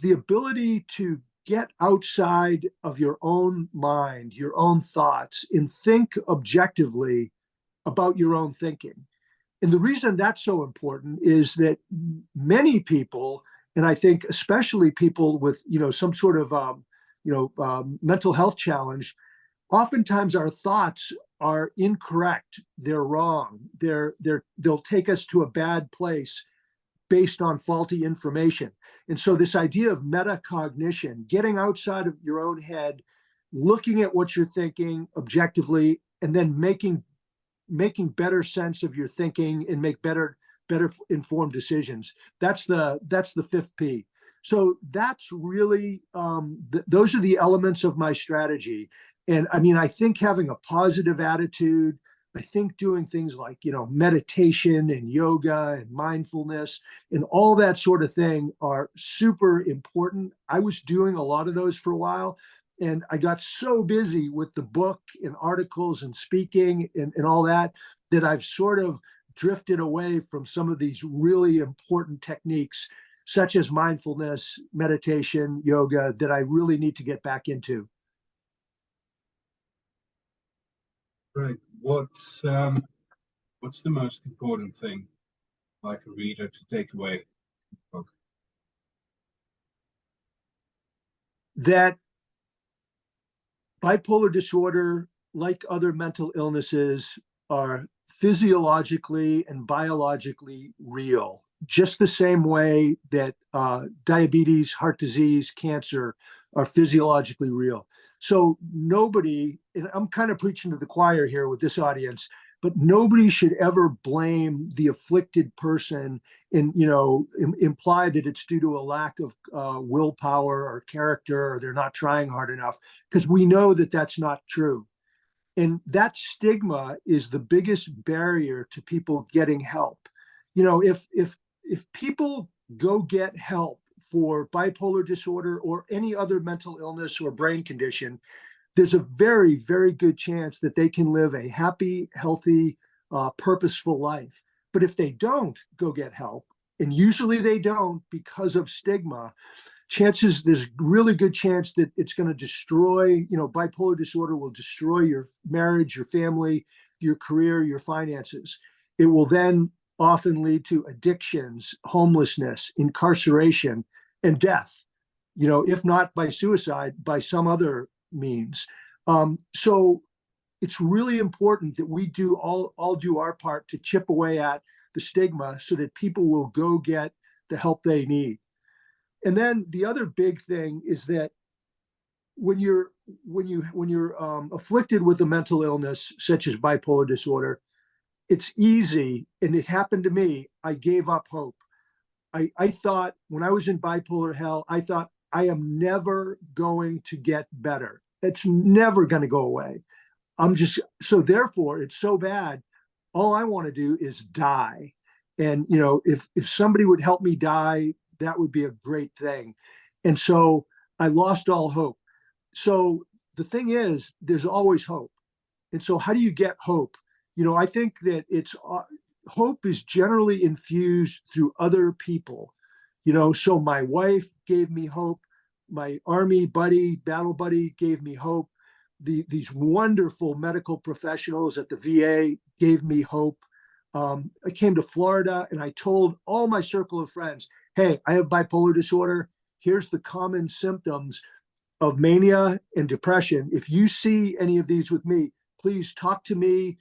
the ability to get outside of your own mind, your own thoughts, and think objectively about your own thinking. And the reason that's so important is that many people, and I think especially people with, some sort of, mental health challenge, oftentimes our thoughts are incorrect. They're wrong. They'll take us to a bad place based on faulty information. And so this idea of metacognition, getting outside of your own head, looking at what you're thinking objectively, and then making better sense of your thinking and make better informed decisions. That's the fifth P. So that's really, those are the elements of my strategy. And I mean, I think having a positive attitude, I think doing things like, meditation and yoga and mindfulness and all that sort of thing are super important. I was doing a lot of those for a while, and I got so busy with the book and articles and speaking and all that I've sort of drifted away from some of these really important techniques, such as mindfulness, meditation, yoga, that I really need to get back into. Right. What's the most important thing, like a reader, to take away from the book? That bipolar disorder, like other mental illnesses, are physiologically and biologically real, just the same way that diabetes, heart disease, cancer are physiologically real. So nobody, and I'm kind of preaching to the choir here with this audience, but nobody should ever blame the afflicted person and imply that it's due to a lack of willpower or character, or they're not trying hard enough, because we know that that's not true. And that stigma is the biggest barrier to people getting help. If people go get help for bipolar disorder or any other mental illness or brain condition, there's a very, very good chance that they can live a happy, healthy, purposeful life. But if they don't go get help, and usually they don't because of stigma, there's really good chance that it's going to destroy, bipolar disorder will destroy your marriage, your family, your career, your finances. It will then often lead to addictions, homelessness, incarceration, and death, if not by suicide, by some other means. So it's really important that we all do our part to chip away at the stigma so that people will go get the help they need. And then the other big thing is that when you're afflicted with a mental illness such as bipolar disorder, it's easy, and it happened to me. I gave up hope. I thought, when I was in bipolar hell, I thought, I am never going to get better. It's never going to go away. So therefore, it's so bad. All I want to do is die. And, if somebody would help me die, that would be a great thing. And so I lost all hope. So the thing is, there's always hope. And so how do you get hope? I think that hope is generally infused through other people. So my wife gave me hope. My Army buddy, battle buddy, gave me hope. These wonderful medical professionals at the VA gave me hope. I came to Florida and I told all my circle of friends, hey, I have bipolar disorder. Here's the common symptoms of mania and depression. If you see any of these with me, please talk to me,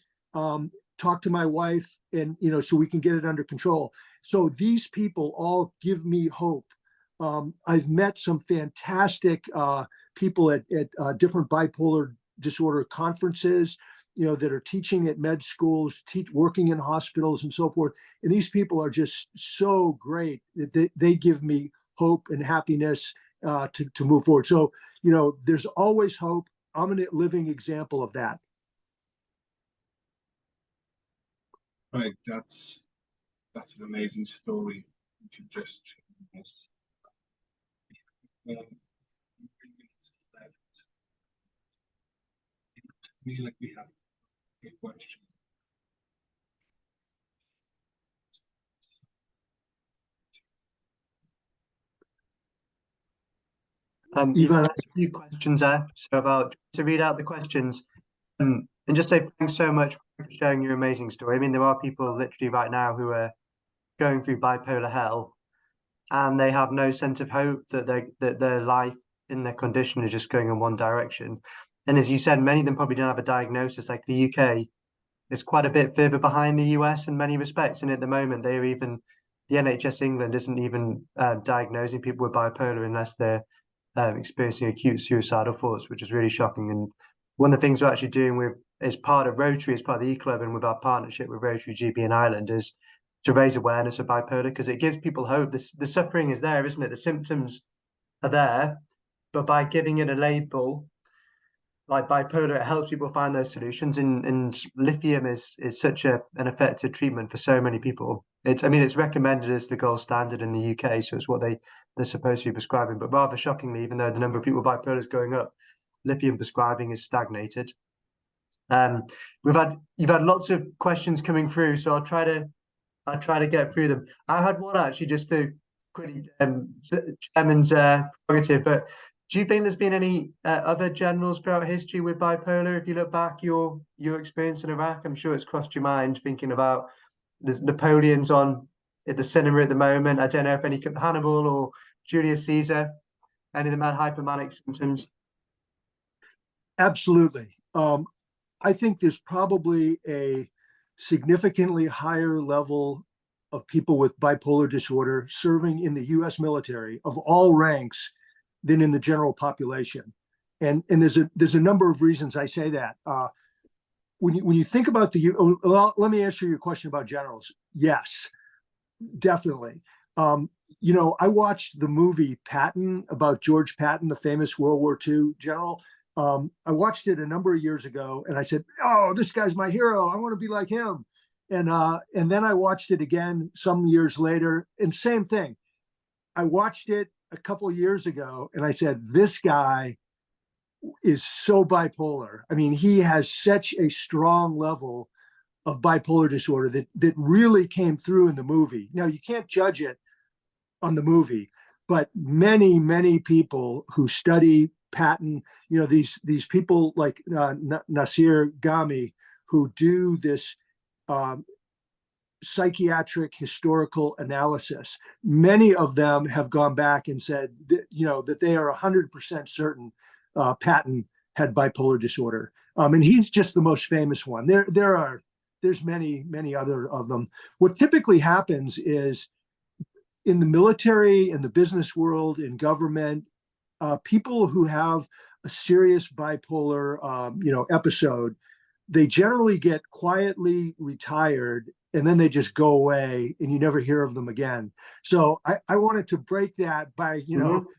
talk to my wife, and, so we can get it under control. So these people all give me hope. I've met some fantastic people at different bipolar disorder conferences, that are teaching at med schools, working in hospitals and so forth. And these people are just so great that they give me hope and happiness to move forward. So, there's always hope. I'm a living example of that. Right, that's an amazing story that you just shared with us. feel like we have a question. You've Ivan, asked a few questions there, so about to read out the questions, and just say thanks so much for sharing your amazing story. I mean, there are people literally right now who are going through bipolar hell, and they have no sense of hope that their life in their condition is just going in one direction. And as you said, many of them probably don't have a diagnosis. Like the UK is quite a bit further behind the US in many respects, and at the moment they're even the NHS England isn't even diagnosing people with bipolar unless they're experiencing acute suicidal thoughts, which is really shocking. And one of the things we're actually doing with as part of Rotary, as part of the eClub, and with our partnership with Rotary GB in Ireland, is to raise awareness of bipolar, because it gives people hope. The suffering is there, isn't it? The symptoms are there, but by giving it a label like bipolar, it helps people find those solutions. And lithium is such an effective treatment for so many people. It's recommended as the gold standard in the UK, so it's what they're supposed to be prescribing. But rather shockingly, even though the number of people with bipolar is going up, lithium prescribing is stagnated. You've had lots of questions coming through, so I'll try to get through them. I had one actually, just to quickly chairman's prerogative, but do you think there's been any other generals throughout history with bipolar? If you look back your experience in Iraq, I'm sure it's crossed your mind thinking about there's Napoleon's on at the cinema at the moment. I don't know if any Hannibal or Julius Caesar, any of them had hypomanic symptoms. absolutely. I think there's probably a significantly higher level of people with bipolar disorder serving in the US military of all ranks than in the general population. And there's a number of reasons I say that. When you think about well, let me answer your question about generals. Yes, definitely. I watched the movie Patton about George Patton, the famous World War II general. I watched it a number of years ago, and I said, "Oh, this guy's my hero. I want to be like him." And then I watched it again some years later, and same thing. I watched it a couple of years ago, and I said, "This guy is so bipolar. I mean, he has such a strong level of bipolar disorder that really came through in the movie." Now, you can't judge it on the movie, but many people who study Patton, these people like Nasir Ghami, who do this psychiatric historical analysis, many of them have gone back and said that they are 100% certain Patton had bipolar disorder, and he's just the most famous one. There's many other of them. What typically happens is in the military, in the business world, in government, people who have a serious bipolar episode, they generally get quietly retired, and then they just go away and you never hear of them again. So I wanted to break that by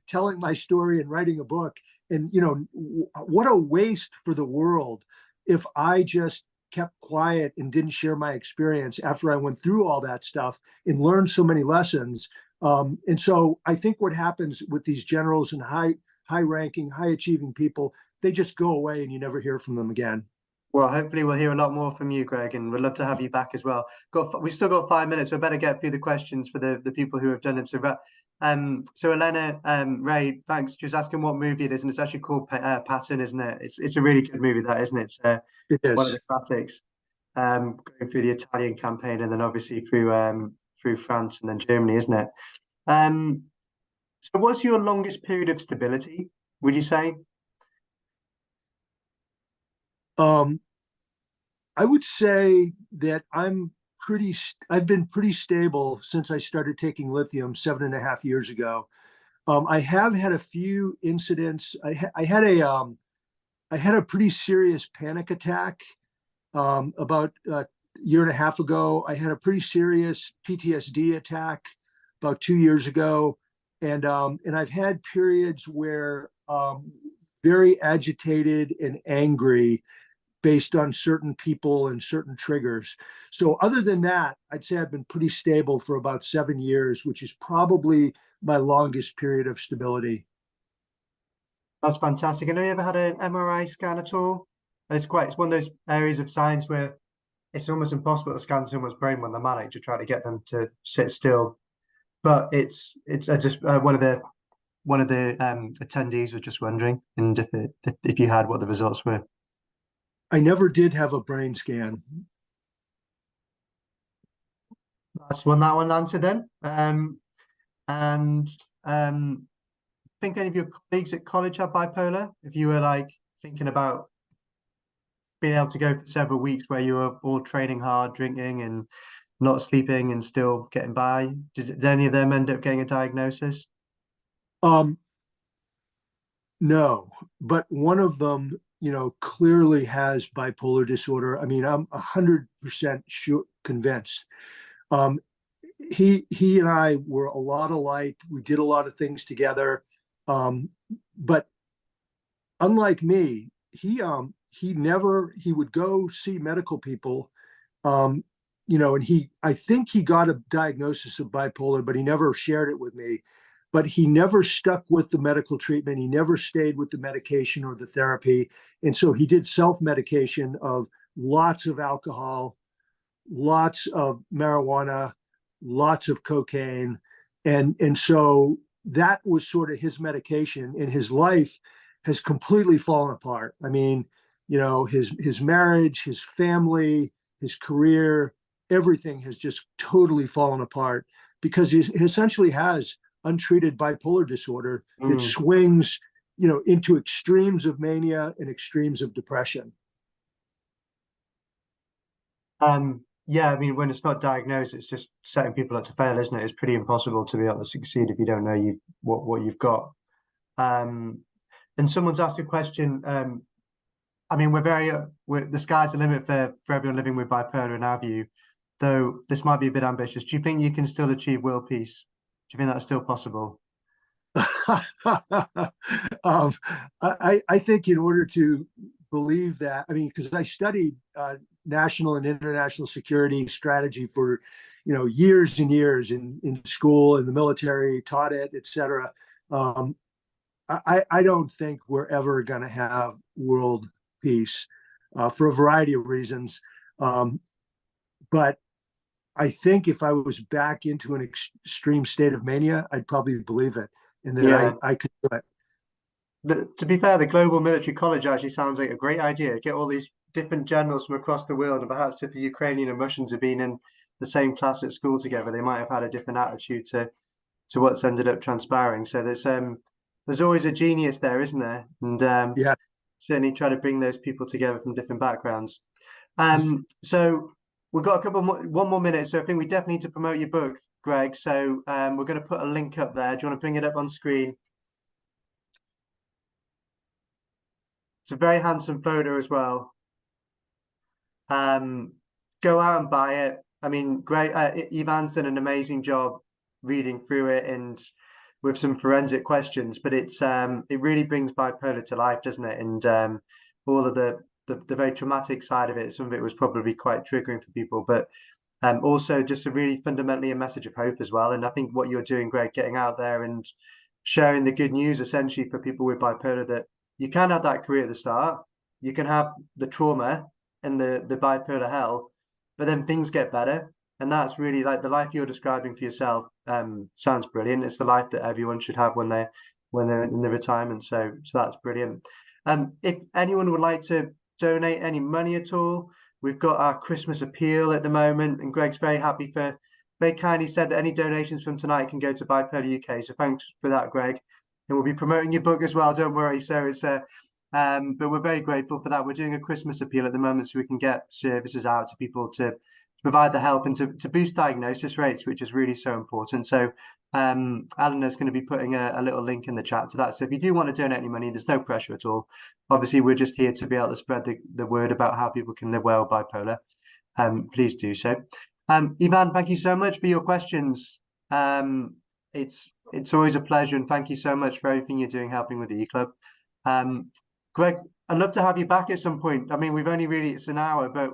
telling my story and writing a book. And what a waste for the world if I just kept quiet and didn't share my experience after I went through all that stuff and learned so many lessons. And so I think what happens with these generals and high ranking, high achieving people, they just go away and you never hear from them again. Well, hopefully we'll hear a lot more from you, Greg, and we'd love to have you back as well. We've still got 5 minutes, so I better get through the questions for the people who have done it. So Elena, Ray, thanks. Just asking what movie it is, and it's actually called Patton, isn't it? It's a really good movie, that, isn't it? It is one of the classics. Going through the Italian campaign, and then obviously through France and then Germany, isn't it? So what's your longest period of stability, would you say? I would say that I've been pretty stable since I started taking lithium 7.5 years ago. I have had a few incidents. I had a pretty serious panic attack about a year and a half ago. I had a pretty serious PTSD attack about 2 years ago, and I've had periods where very agitated and angry based on certain people and certain triggers. So other than that, I'd say I've been pretty stable for about 7 years, which is probably my longest period of stability. That's fantastic. And have you ever had an MRI scan at all? And it's one of those areas of science where it's almost impossible to scan someone's brain when they're manic to try to get them to sit still. But it's just one of the attendees was just wondering, and if you had what the results were. I never did have a brain scan. That's that one answered then. And think any of your colleagues at college have bipolar? If you were like thinking about being able to go for several weeks where you were all training hard, drinking and not sleeping and still getting by, did any of them end up getting a diagnosis? No, but one of them, clearly has bipolar disorder. I mean, I'm 100% sure, convinced. He and I were a lot alike. We did a lot of things together. But unlike me, he would go see medical people, and I think he got a diagnosis of bipolar, but he never shared it with me. But he never stuck with the medical treatment. He never stayed with the medication or the therapy. And so he did self-medication of lots of alcohol, lots of marijuana, lots of cocaine. And so that was sort of his medication, and his life has completely fallen apart. I mean, his marriage, his family, his career, everything has just totally fallen apart because he essentially has untreated bipolar disorder that swings, into extremes of mania and extremes of depression. Yeah, I mean, when it's not diagnosed, it's just setting people up to fail, isn't it? It's pretty impossible to be able to succeed if you don't know what you've got. And someone's asked a question. I mean, the sky's the limit for everyone living with bipolar in our view, though this might be a bit ambitious. Do you think you can still achieve world peace? Do you think that's still possible? I think in order to believe that, I mean, because I studied national and international security strategy for, years and years in school, in the military, taught it, etc. I don't think we're ever going to have world peace for a variety of reasons. But I think if I was back into an extreme state of mania, I'd probably believe it, and that I could do it. To be fair, the Global Military College actually sounds like a great idea. Get all these different generals from across the world, and perhaps if the Ukrainian and Russians have been in the same class at school together, they might have had a different attitude to what's ended up transpiring. So there's always a genius there, isn't there? And Yeah. certainly try to bring those people together from different backgrounds. So we've got one more minute, so I think we definitely need to promote your book, Greg. So we're going to put a link up there. Do you want to bring it up on screen? It's a very handsome photo as well. Go out and buy it. I mean, great. Ivan's done an amazing job reading through it and with some forensic questions, but it really brings bipolar to life, doesn't it? And all of the very traumatic side of it, some of it was probably quite triggering for people, but also just fundamentally a message of hope as well. And I think what you're doing, Greg, getting out there and sharing the good news essentially for people with bipolar, that you can have that career at the start, you can have the trauma and the bipolar hell, but then things get better. And that's really like the life you're describing for yourself. Sounds brilliant. It's the life that everyone should have when they're in the retirement. So that's brilliant. If anyone would like to donate any money at all, we've got our Christmas appeal at the moment, and Greg's very kindly said that any donations from tonight can go to Bipolar UK. So thanks for that, Greg. And we'll be promoting your book as well. Don't worry. So it's but we're very grateful for that. We're doing a Christmas appeal at the moment so we can get services out to people to provide the help and to boost diagnosis rates, which is really so important. So Eleanor's going to be putting a little link in the chat to that. So if you do want to donate any money, there's no pressure at all. Obviously, we're just here to be able to spread the word about how people can live well with bipolar. Please do so. Ivan, thank you so much for your questions. It's always a pleasure, and thank you so much for everything you're doing helping with the eClub. Greg, I'd love to have you back at some point. I mean, it's an hour, but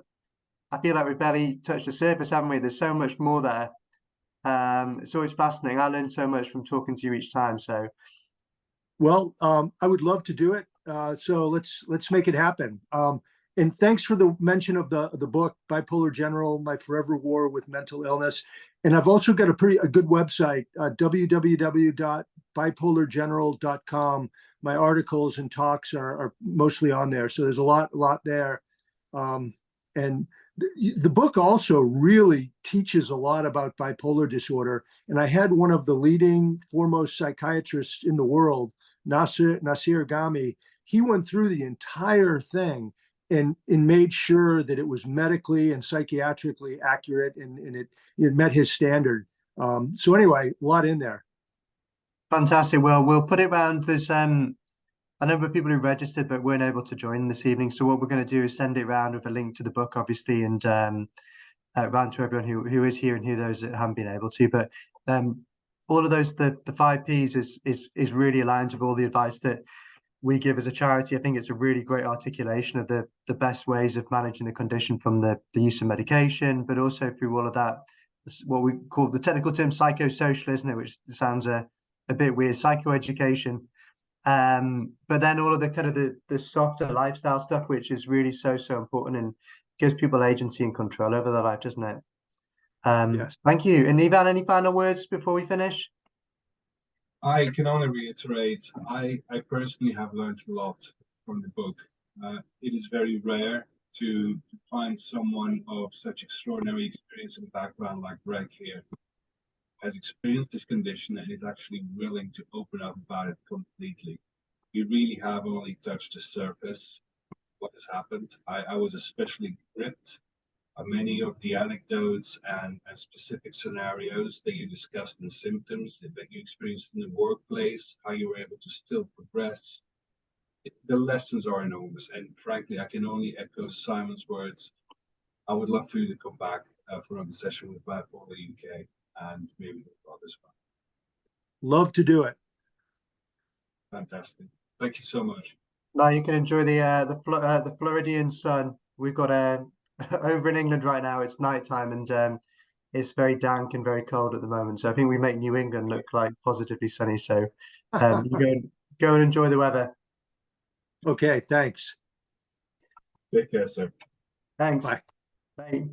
I feel like we've barely touched the surface, haven't we? There's so much more there. It's always fascinating. I learned so much from talking to you each time. So, well, I would love to do it. So let's make it happen. And thanks for the mention of the book, Bipolar General, My Forever War with Mental Illness. And I've also got a good website, www.bipolargeneral.com. My articles and talks are mostly on there. So there's a lot there. And the book also really teaches a lot about bipolar disorder. And I had one of the leading foremost psychiatrists in the world, Nasir Gami. He went through the entire thing and made sure that it was medically and psychiatrically accurate, and it met his standard. So anyway, a lot in there. Fantastic. Well, we'll put it around. There's a number of people who registered but weren't able to join this evening. So what we're going to do is send it around with a link to the book, obviously, and around to everyone who is here and who those that haven't been able to. But all of those, the 5 Ps is really aligned with all the advice that we give as a charity. I think it's a really great articulation of the best ways of managing the condition, from the use of medication, but also through all of that, what we call the technical term psychosocial, isn't it? Which sounds a bit weird, psychoeducation. But then all of the kind of the softer lifestyle stuff, which is really so important and gives people agency and control over their life, doesn't it? Yes. Thank you. And Ivan, any final words before we finish? I can only reiterate, I personally have learned a lot from the book. It is very rare to find someone of such extraordinary experience and background like Gregg here, has experienced this condition and is actually willing to open up about it completely. We really have only touched the surface of what has happened. I was especially gripped by many of the anecdotes and specific scenarios that you discussed, and symptoms that you experienced in the workplace, how you were able to still progress. The lessons are enormous, and frankly, I can only echo Simon's words. I would love for you to come back for another session with Bipolar UK, and maybe with others. Love to do it. Fantastic. Thank you so much. Now you can enjoy the Floridian sun. We've got over in England right now, it's nighttime, and it's very dank and very cold at the moment. So I think we make New England look like positively sunny. So you go and enjoy the weather. Okay, thanks. Take care, sir. Thanks. Bye. Bye.